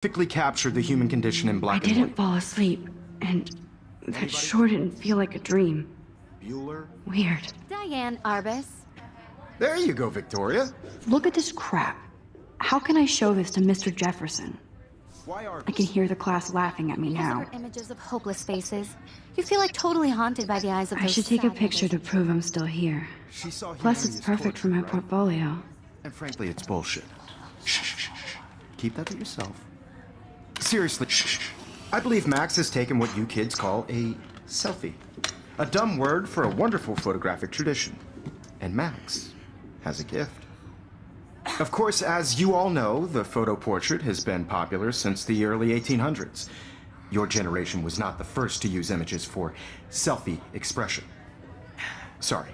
perfectly captured the human condition in black and white. I didn't fall asleep, and that sure didn't feel like a dream. Bueller? Weird. Diane Arbus. There you go, Victoria. Look at this crap. How can I show this to Mr. Jefferson? Why are I can hear the class laughing at me now. Images of hopeless faces. You feel like totally haunted by the eyes of I those should take a sad picture to images. prove I'm still here. She saw Plus, humanity it's as perfect for my torture, right? portfolio. And frankly, it's bullshit. Shh, shh, shh, shh. Keep that to yourself. Seriously, shh, shh. I believe Max has taken what you kids call a selfie. A dumb word for a wonderful photographic tradition. And Max has a gift. Of course, as you all know, the photo portrait has been popular since the early 1800s. Your generation was not the first to use images for selfie expression. Sorry,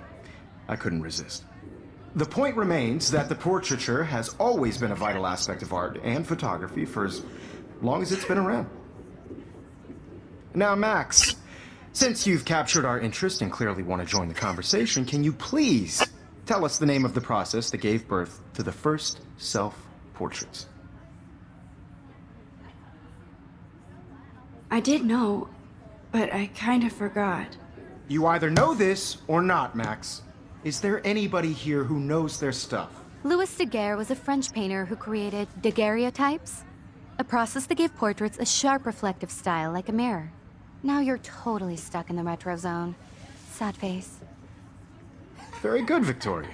I couldn't resist. The point remains that the portraiture has always been a vital aspect of art and photography for as long as it's been around. Now, Max, since you've captured our interest and clearly want to join the conversation, can you please tell us the name of the process that gave birth to the first self-portraits? I did know, but I kind of forgot. You either know this or not, Max. Is there anybody here who knows their stuff? Louis Daguerre was a French painter who created daguerreotypes, a process that gave portraits a sharp reflective style like a mirror. Now you're totally stuck in the retro zone. Sad face. Very good, Victoria.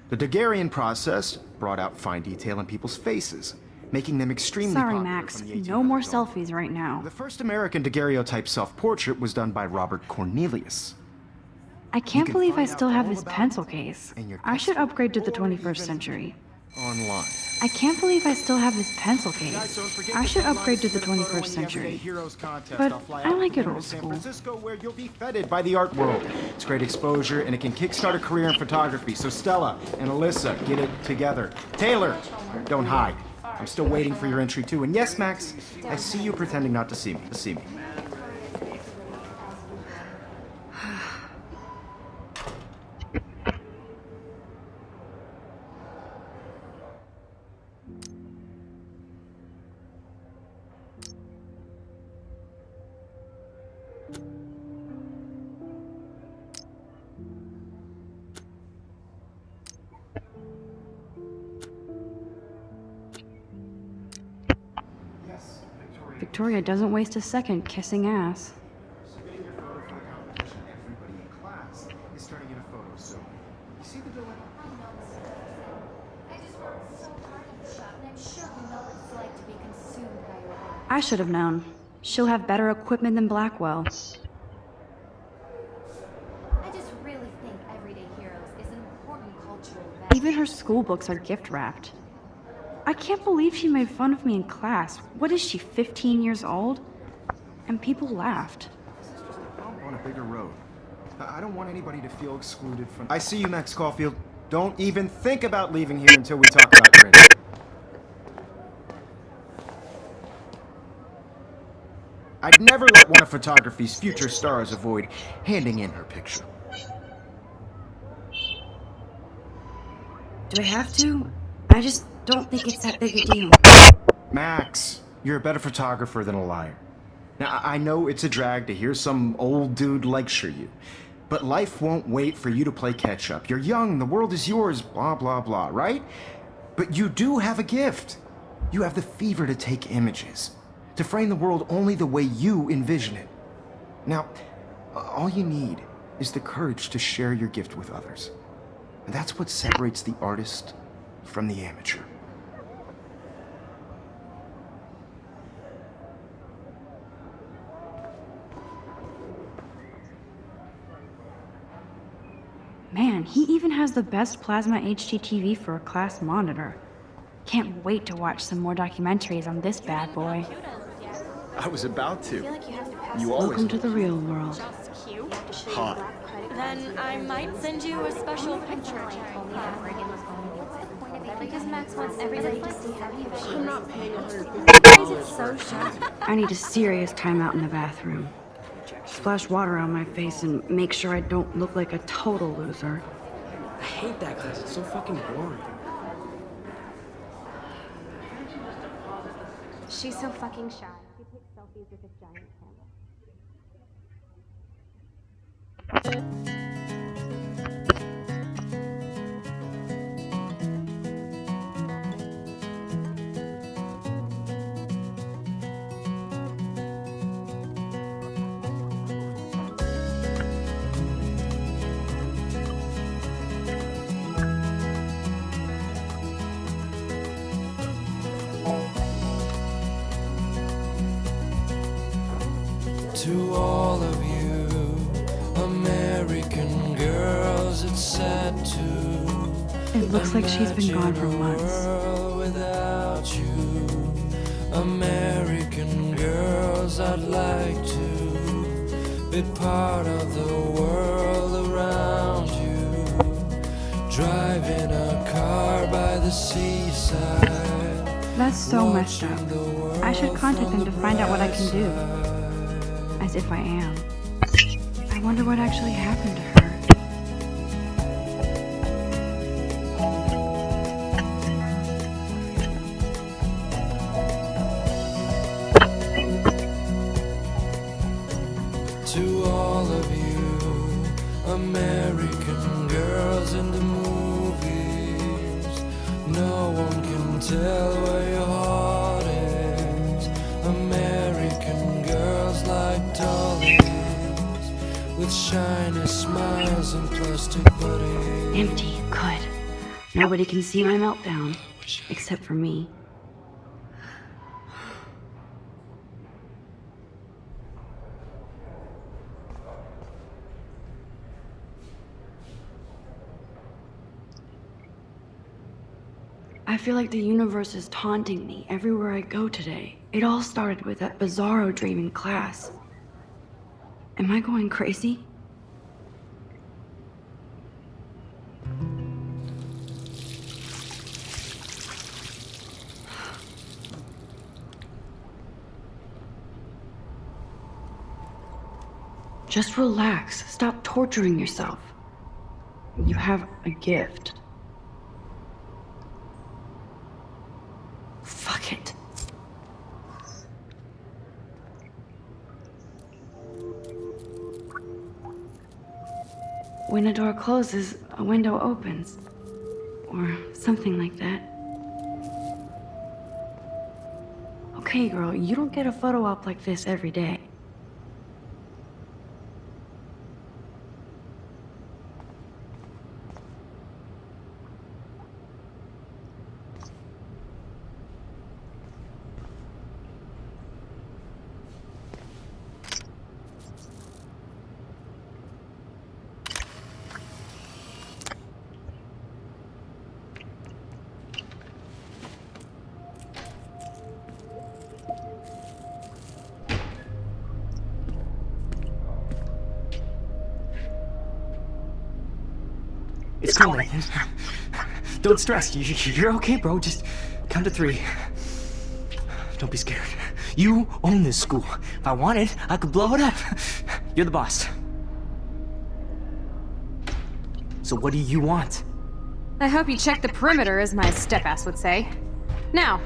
The Daguerrean process brought out fine detail in people's faces, making them extremely Sorry, popular Max. from the No more 1800s on. selfies right now. The first American daguerreotype self-portrait was done by Robert Cornelius. I can't can believe I find still out have all this about pencil it case. in your I should textbook, upgrade to the or 21st even century. Online. I can't believe I still have this pencil Guys, case. don't forget I the should deadline upgrade to to the submit a photo 21st in the Everyday century. Heroes contest. But I'll fly I out like it to old San school. Francisco, where you'll be feted by the art world. It's great exposure, and it can kickstart a career in photography. So Stella and Alyssa, get it together. Taylor, don't hide. I'm still waiting for your entry too. And yes, Max, I see you pretending not to see me. Victoria doesn't waste a second kissing ass. Submitting your photo for the competition. Everybody in class is turning in a photo soon. You see the dilemma? I just worked so hard in the shop, and I'm sure you know what it's like to be consumed by your work. I should have known. She'll have better equipment than Blackwell. I just really think Everyday Heroes is an important cultural event. Even her school books are gift wrapped. I can't believe she made fun of me in class. What is she, 15 years old? And people laughed. This is just a bump on a bigger road. I don't want anybody to feel excluded from... I see you, Max Caulfield. Don't even think about leaving here until we talk about your entry. I'd never let one of photography's future stars avoid handing in her picture. Do I have to? I just don't think it's that big a deal. Max, you're a better photographer than a liar. Now, I know it's a drag to hear some old dude lecture you, but life won't wait for you to play catch-up. You're young, the world is yours, blah, blah, blah, right? But you do have a gift. You have the fever to take images, to frame the world only the way you envision it. Now, all you need is the courage to share your gift with others. And that's what separates the artist from the amateur. Man, he even has the best plasma HDTV for a class monitor. Can't wait to watch some more documentaries on this bad boy. I was about to. You always... Welcome to the real world. Hot. Then I might send you a special picture. Because Max wants everybody to see how he I'm not paying $150. It's so sharp. I need a serious timeout in the bathroom. Splash water on my face and make sure I don't look like a total loser. I hate that class. It's so fucking boring. She's so fucking shy. She takes selfies with a giant camera. To all of you American girls, it's sad to It looks like she's been gone for months. world without you. American girls, I'd like to be part of the world around you. Driving a car by the seaside. That's so messed up. I should contact them to find out what I can do. As if I am. I wonder what actually happened to her. To all of you American girls in the movies, no one can tell where your heart is. American girls like dollies with shiny smiles and plastic bodies. Empty. Good. Nobody can see my meltdown. Except for me. I feel like the universe is taunting me everywhere I go today. It all started with that bizarro dream in class. Am I going crazy? Just relax. Stop torturing yourself. You have a gift. Fuck it. When a door closes, a window opens. Or something like that. Okay, girl, you don't get a photo op like this every day. It's cool, Nathan. Don't stress. You're okay, bro. Just count to 3. Don't be scared. You own this school. If I wanted, I could blow it up. You're the boss. So what do you want? I hope you check the perimeter, as my step-ass would say. Now,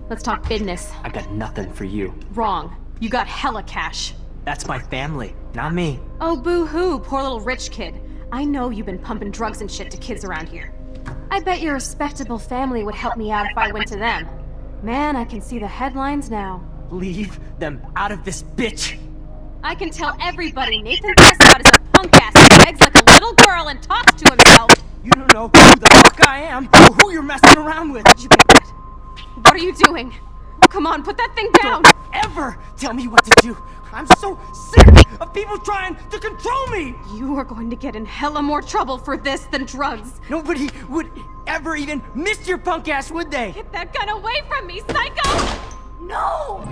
let's talk business. I got nothing for you. Wrong. You got hella cash. That's my family, not me. Oh, boo-hoo, poor little rich kid. I know you've been pumping drugs and shit to kids around here. I bet your respectable family would help me out if I went to them. Man, I can see the headlines now. Leave them out of this bitch. I can tell everybody Nathan Prescott is a punk-ass who begs like a little girl and talks to himself. You don't know who the fuck I am or who you're messing around with. Did you get that? What are you doing? Come on, put that thing down! Don't ever tell me what to do. I'm so sick of people trying to control me. You are going to get in hella more trouble for this than drugs. Nobody would ever even miss your punk ass, would they? Get that gun away from me, psycho! No!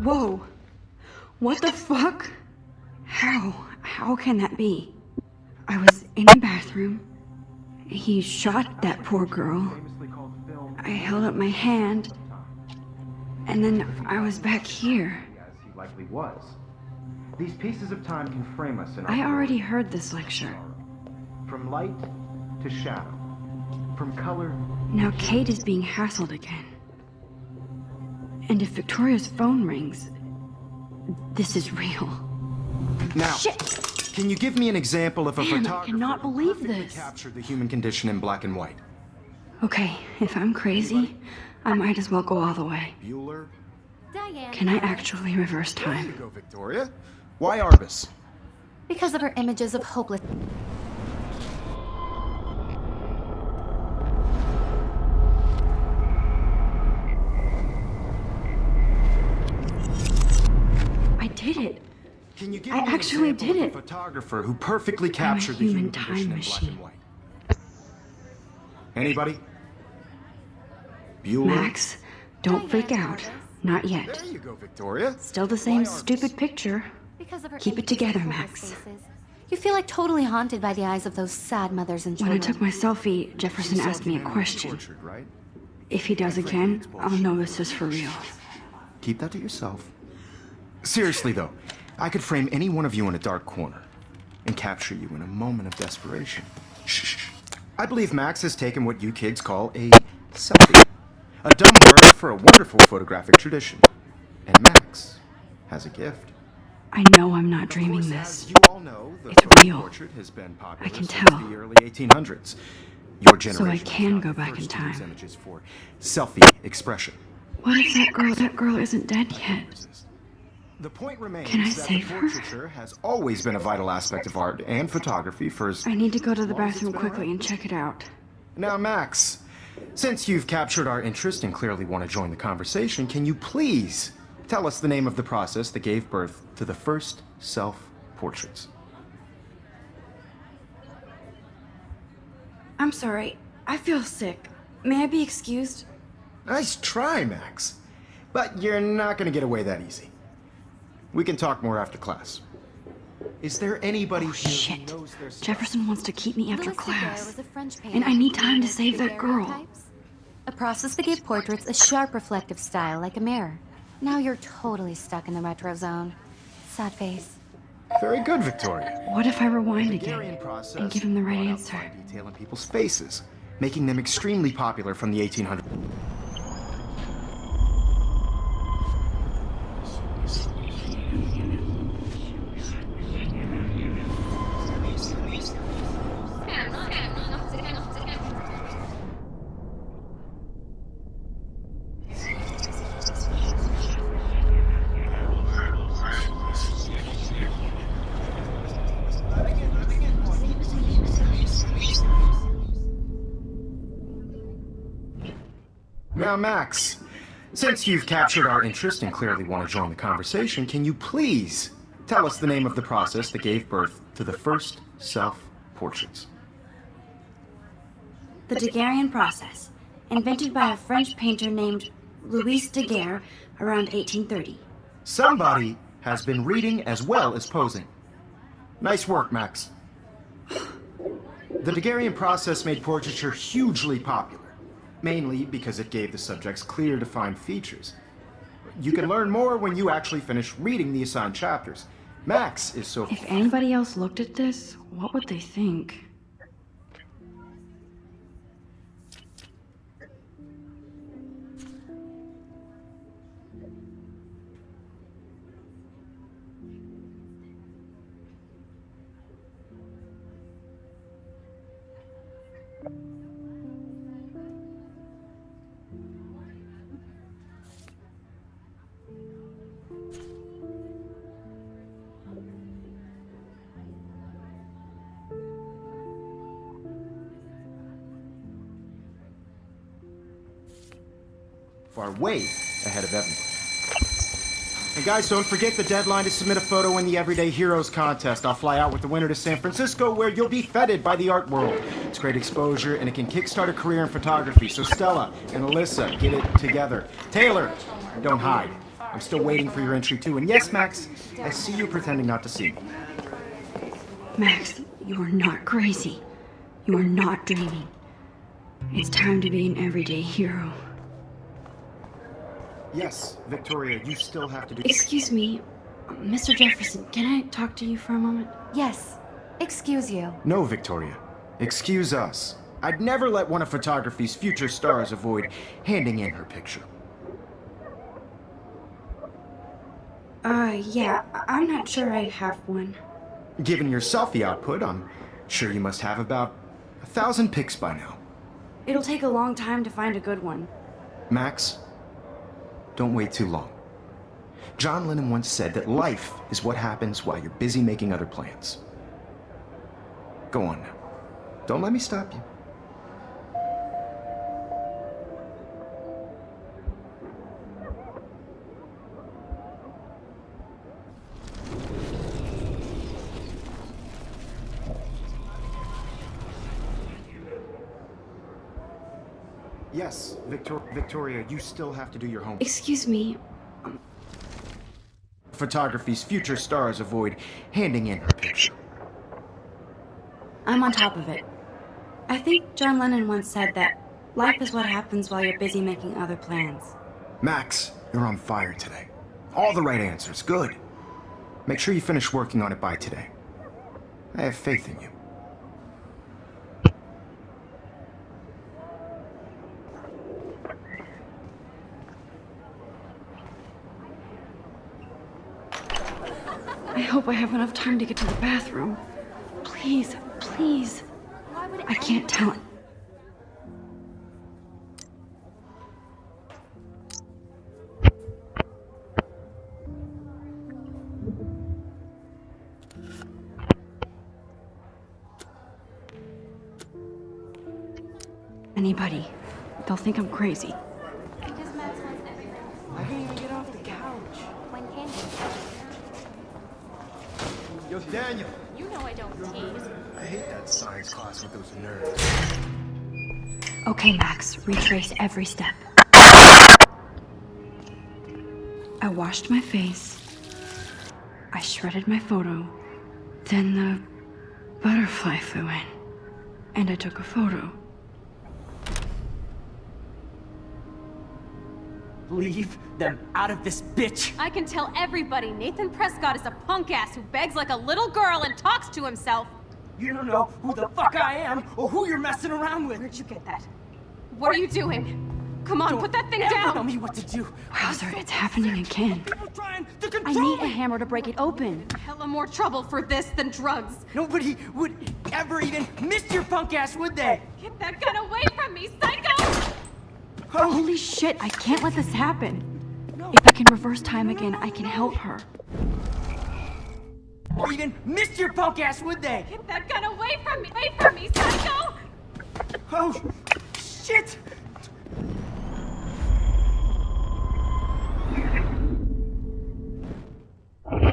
Whoa. What the fuck? How can that be? I was in the bathroom. He shot that poor girl. I held up my hand. And then I was back here. As he likely was. These pieces of time can frame us in our I already world. heard this lecture. From light to shadow. From color. Now Kate is being hassled again. And if Victoria's phone rings, this is real. Now, Shit! can you give me an example of a Man, I photographer cannot who believe perfectly this. captured the human condition in black and white? Okay, if I'm crazy, I might as well go all the way. Bueller? Diane. Can I actually reverse There you time? go, Victoria. Why Arbus? Because of her images of hopeless. I did it. Can you give I me an actually example did of it. a photographer who perfectly captured the human human time condition in black machine. and white? Anybody? Bueller? Max, don't freak out. Not yet. There you go, Victoria. Still the same Why Arbus? stupid picture. Because of her Keep it images of together, hopeless Max. faces. You feel like totally haunted by the eyes of those sad mothers and When I children. took my selfie, Jefferson asked me a question. Tortured, right? If he does again, I'll know this is for real. Keep that to yourself. Seriously, though, I could frame any one of you in a dark corner and capture you in a moment of desperation. Shh. I believe Max has taken what you kids call a selfie. A dumb word for a wonderful photographic tradition. And Max has a gift. I know I'm not Of dreaming course, this. as you all know, the It's photo real. portrait has been popular I can since tell. the early 1800s. Your generation can was go not the back in first to use time. images for selfie expression. What if that girl isn't dead yet? The point remains Can I that save the her? portraiture has always been a vital aspect of art and photography for as I need to go to the long as it's bathroom been quickly around. and check it out. Now, Max, since you've captured our interest and clearly want to join the conversation, can you please tell us the name of the process that gave birth to the first self-portraits? I'm sorry. I feel sick. May I be excused? Nice try, Max. But you're not going to get away that easy. We can talk more after class. Is there anybody Oh, here shit. who knows their stuff? Jefferson wants to keep me after Louis Daguerre class. was a French painter And I need who time to created save that girl. daguerreotypes, a process that gave portraits a sharp reflective style like a mirror. Now you're totally stuck in the retro zone. Sad face. Very good, Victoria. What if I rewind Daguerrean again process and give him the right brought out answer? fine detail in people's faces, making them extremely popular from the 1800s. Now, Max, since you've captured our interest and clearly want to join the conversation, can you please tell us the name of the process that gave birth to the first self-portraits? The Daguerrean process, invented by a French painter named Louis Daguerre around 1830. Somebody has been reading as well as posing. Nice work, Max. The Daguerrean process made portraiture hugely popular, mainly because it gave the subjects clear, defined features. You can learn more when you actually finish reading the assigned chapters. Max is so... If anybody else looked at this, what would they think? far way ahead of everybody. And guys, don't forget the deadline to submit a photo in the Everyday Heroes contest. I'll fly out with the winner to San Francisco, where you'll be feted by the art world. It's great exposure, and it can kickstart a career in photography. So Stella and Alyssa, get it together. Taylor, don't hide. I'm still waiting for your entry too. And yes, Max, I see you pretending not to see me. Max, you are not crazy. You are not dreaming. It's time to be an everyday hero. Yes, Victoria, you still have to do... Excuse me, Mr. Jefferson, can I talk to you for a moment? Yes. Excuse you. No, Victoria. Excuse us. I'd never let one of photography's future stars avoid handing in her picture. Yeah, I'm not sure I have one. Given your selfie output, I'm sure you must have about 1,000 pics by now. It'll take a long time to find a good one. Max, don't wait too long. John Lennon once said that life is what happens while you're busy making other plans. Go on now. Don't let me stop you. Yes, Victoria, you still have to do your homework. Excuse me. Photography's future stars avoid handing in her picture. I'm on top of it. I think John Lennon once said that life is what happens while you're busy making other plans. Max, you're on fire today. All the right answers, good. Make sure you finish working on it by today. I have faith in you. I hope I have enough time to get to the bathroom. Please, please. I can't tell it. Anybody. They'll think I'm crazy. I can't even get off the couch. When can Yo, Daniel. You know I don't tease. I hate that science class with those nerds. Okay, Max, retrace every step. I washed my face. I shredded my photo. Then the butterfly flew in. And I took a photo. Leave them out of this bitch! I can tell everybody Nathan Prescott is a punk ass who begs like a little girl and talks to himself. You don't know who the fuck I am or who you're messing around with. Where'd you get that? What are you doing? Come on, put that thing Ever down! tell me what to do. Wowzer, it's happening again. People trying to I control need a me. hammer to break it open. Hella more trouble for this than drugs. Nobody would ever even miss your punk ass, would they? Get that gun away from me, psycho! Holy shit, I can't let this happen. No. If I can reverse time again, I can help her. Or even miss your punk ass, would they? Get that gun away from me, psycho! Oh, shit!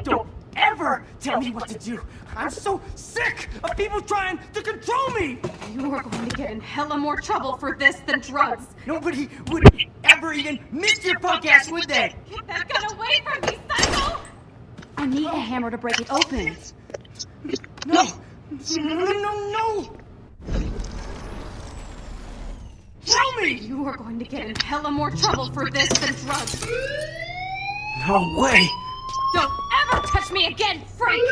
Don't ever tell me what to do. I'm so sick of people trying to control me. You are going to get in hella more trouble for this than drugs. Nobody would ever even miss your punk ass, would they? Get that gun away from me, psycho! I need a hammer to break it open. No! No! Tell me! You are going to get in hella more trouble for this than drugs. No way! Don't ever touch me again, freak!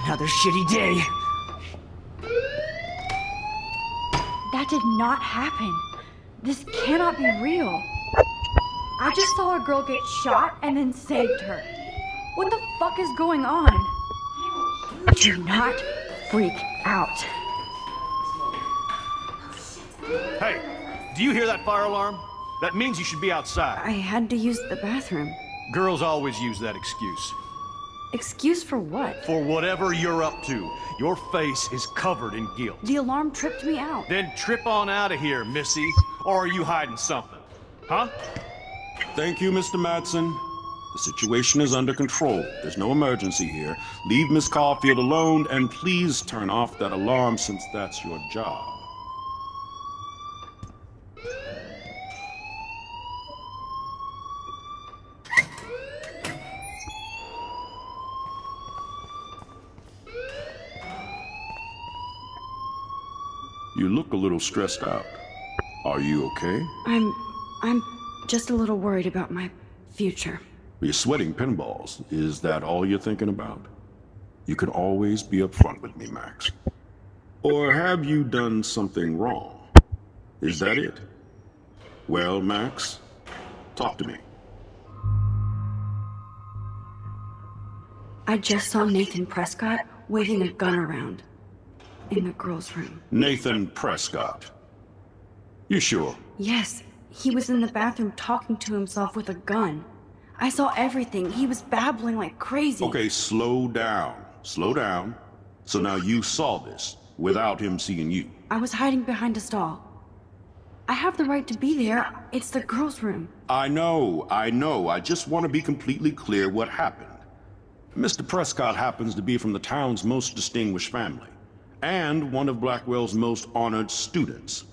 Another shitty day. That did not happen. This cannot be real. I just saw a girl get shot and then saved her. What the fuck is going on? Do not freak out. Hey, do you hear that fire alarm? That means you should be outside. I had to use the bathroom. Girls always use that excuse. Excuse for what? For whatever you're up to, your face is covered in guilt. The alarm tripped me out. Then trip on out of here, Missy. Or are you hiding something? Huh? Thank you, Mr. Madsen. The situation is under control. There's no emergency here. Leave Miss Caulfield alone, and please turn off that alarm since that's your job. You look a little stressed out. Are Are you okay? I'm just a little worried about my future. You're sweating pinballs. Is that all you're thinking about? You can always be upfront with me, Max. Or have you done something wrong? Is that it? Well, Max, talk to me. I just saw Nathan Prescott waving a gun around in the girls' room. Nathan Prescott. You sure? Yes, he was in the bathroom talking to himself with a gun. I saw everything. He was babbling like crazy. Okay, slow down. Slow down. So now you saw this without him seeing you. I was hiding behind a stall. I have the right to be there. It's the girls' room. I know. I just want to be completely clear what happened. Mr. Prescott happens to be from the town's most distinguished family, and one of Blackwell's most honored students.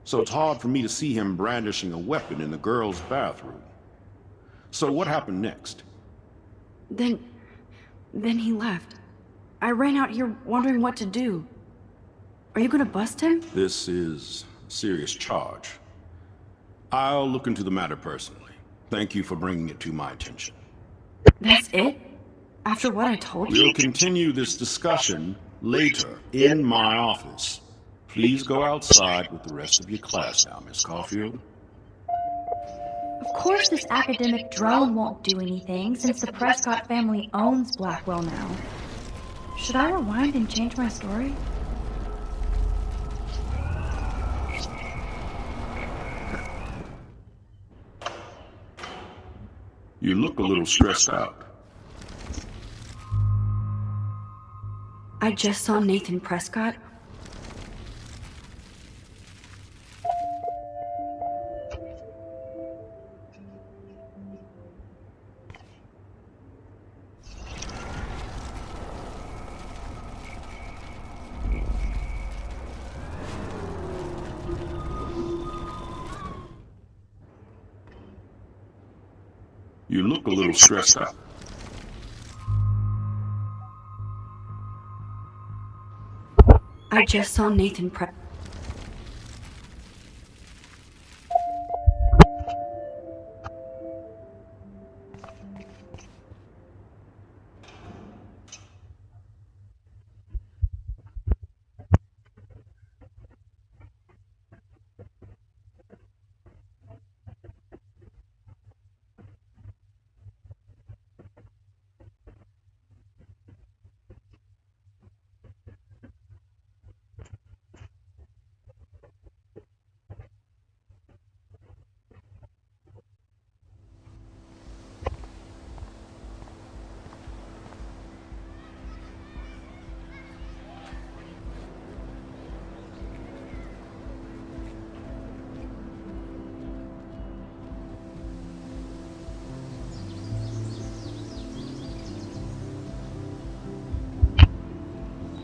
So it's hard for me to see him brandishing a weapon in the girls' bathroom. So what happened next? Then he left. I ran out here wondering what to do. Are you gonna bust him? This is a serious charge. I'll look into the matter personally. Thank you for bringing it to my attention. That's it? After what I told you? We'll continue this discussion later in my office. Please go outside with the rest of your class now, Miss Caulfield. Of course this academic drone won't do anything since the Prescott family owns Blackwell now. Should I rewind and change my story? You look a little stressed out. I just saw Nathan Prescott. You look a little stressed out. I just saw Nathan Prescott.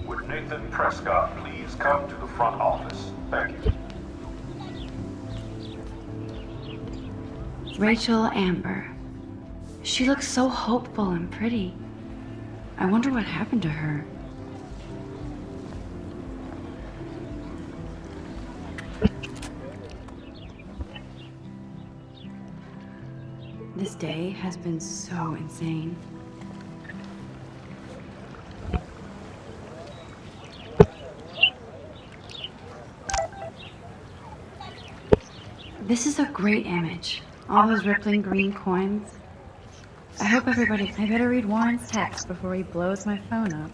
Would Nathan Prescott please come to the front office? Thank you. Rachel Amber. She looks so hopeful and pretty. I wonder what happened to her. This day has been so insane. This is a great image. All those rippling green coins. I hope everybody... I better read Warren's text before he blows my phone up.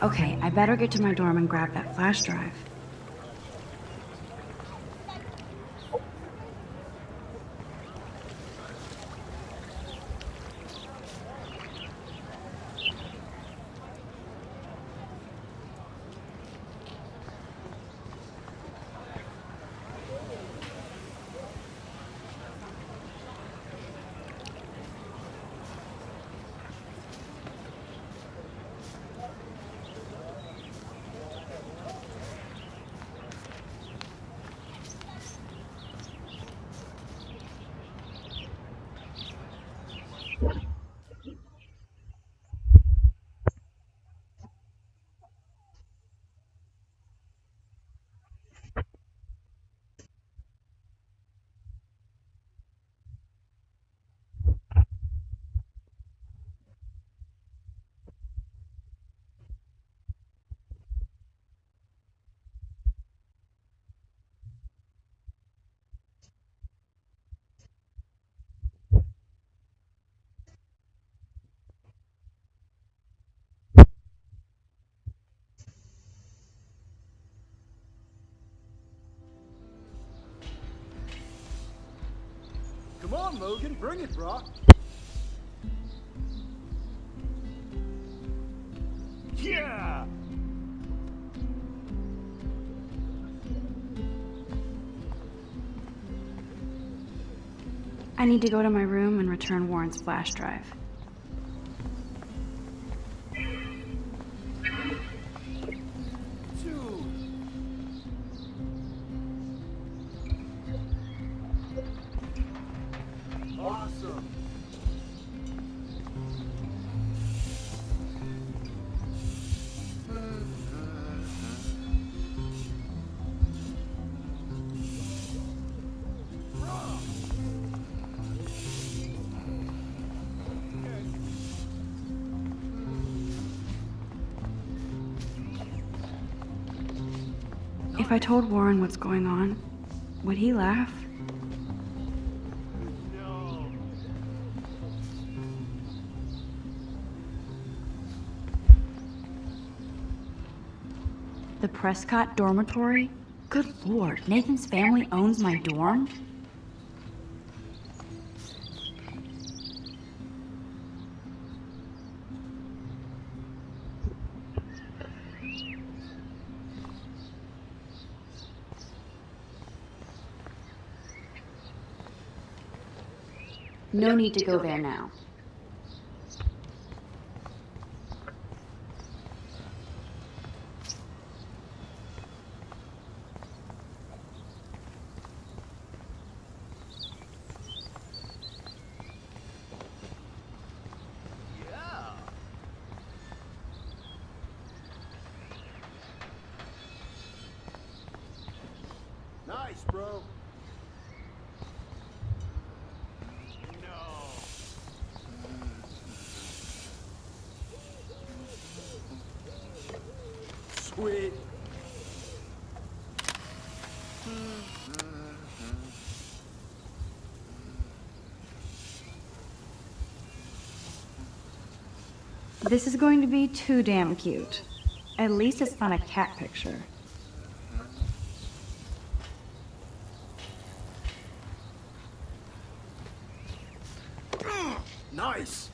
Okay, I better get to my dorm and grab that flash drive. Come on, Logan, bring it, bro. Yeah! I need to go to my room and return Warren's flash drive. Awesome. If I told Warren what's going on, would he laugh? The Prescott dormitory? Good lord, Nathan's family owns my dorm? No need to go there now. Nice, bro. Sweet. This is going to be too damn cute. At least it's not a cat picture. Nice.